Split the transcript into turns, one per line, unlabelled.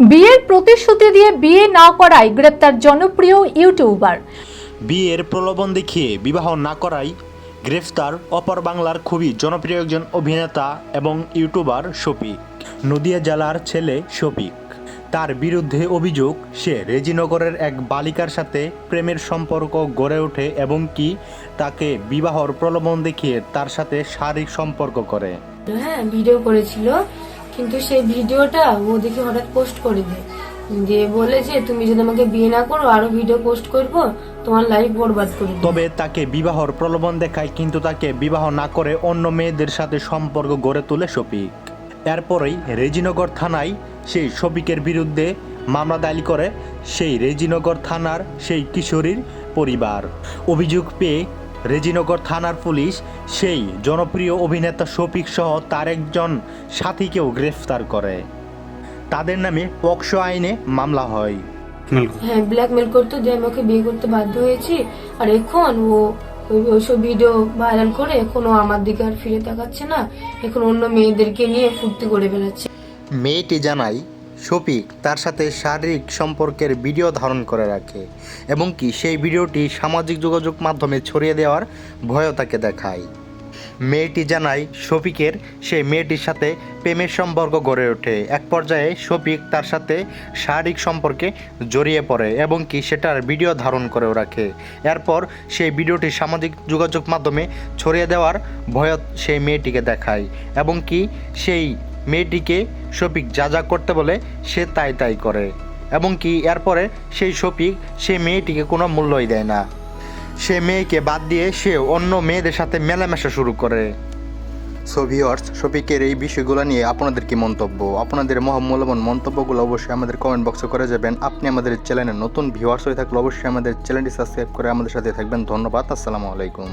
বিয়ের প্রতিশ্রুতি দিয়ে বিয়ে না করায় গ্রেপ্তার জনপ্রিয় ইউটিউবার।
বিয়ের প্রলোভন দেখিয়ে বিবাহ না করায় গ্রেফতার অপর বাংলার খুবই জনপ্রিয় একজন অভিনেতা এবং ইউটিউবার শফিক। নদিয়া জেলার ছেলে শফিক, তার বিরুদ্ধে অভিযোগ সে রেজিনগরের এক বালিকার সাথে প্রেমের সম্পর্ক গড়ে ওঠে এবং কি তাকে বিবাহর প্রলোভন দেখিয়ে তার সাথে শারীরিক সম্পর্ক করে।
হ্যাঁ, ভিডিও করেছিল, কিন্তু সেই ভিডিওটা ও দেখে হঠাৎ পোস্ট করে দেয়, দিয়ে বলে যে তুমি যদি আমাকে বিয়ে না করো আরো ভিডিও পোস্ট করব, তোমার লাইফ বরবাদ করে দেব।
তবে তাকে বিবাহর প্রলোভন দেখায়, কিন্তু তাকে বিবাহ না করে অন্য মেয়েদের সাথে সম্পর্ক গড়ে তোলে শফিক। এরপরেই রেজিনগর থানায় সেই শফিকের বিরুদ্ধে মামলা দায়ের করে সেই রেজিনগর থানার সেই কিশোরীর পরিবার। অভিযোগ পেয়ে রেজিনগর থানার পুলিশ সেই জনপ্রিয় অভিনেতা শফিক সহ তার একজন সাথীকেও গ্রেফতার করে। তাদের নামে পক্সো আইনে মামলা হয়।
হ্যাঁ, ব্ল্যাকমেল করতো যে আমি ওকে বিয়ে করতে বাধ্য হয়েছি, আর এখন ও ওইসব ভিডিও ভাইরাল করে এখনো আমার দিকে আর ফিরে তাকাচ্ছে না, এখন অন্য মেয়েদেরকে নিয়ে ফুর্তি করে বেড়াচ্ছে।
মেয়েটি জানায় শফিক তার সাথে শারীরিক সম্পর্কের ভিডিও ধারণ করে রাখে এবং কি সেই ভিডিওটি সামাজিক যোগাযোগ মাধ্যমে ছড়িয়ে দেওয়ার ভয়ও তাকে দেখায়। মেয়েটি জানায় শফিকের সেই মেয়েটির সাথে প্রেমের সম্পর্ক গড়ে ওঠে। এক পর্যায়ে শফিক তার সাথে শারীরিক সম্পর্কে জড়িয়ে পড়ে এবং কি সেটার ভিডিও ধারণ করেও রাখে। এরপর সেই ভিডিওটি সামাজিক যোগাযোগ মাধ্যমে ছড়িয়ে দেওয়ার ভয় সেই মেয়েটিকে দেখায় এবং কি সেই মেয়েটিকে শফিক যা যা করতে বলে সে তাই তাই করে এবং কি এরপরে সেই শফিক সেই মেয়েটিকে কোনো মূল্যই দেয় না। সে মেয়েকে বাদ দিয়ে সে অন্য মেয়েদের সাথে মেলামেশা শুরু করে। সো ভিউয়ার্স, শফিকের এই বিষয়গুলো নিয়ে আপনাদের কি মন্তব্য? আপনাদের মূল্যবান মন্তব্যগুলো অবশ্যই আমাদের কমেন্ট বক্সে করে যাবেন। আপনি আমাদের চ্যানেলে নতুন ভিউয়ার্স হয়ে থাকলে অবশ্যই আমাদের চ্যানেলটি সাবস্ক্রাইব করে আমাদের সাথে থাকবেন। ধন্যবাদ। আসসালামু আলাইকুম।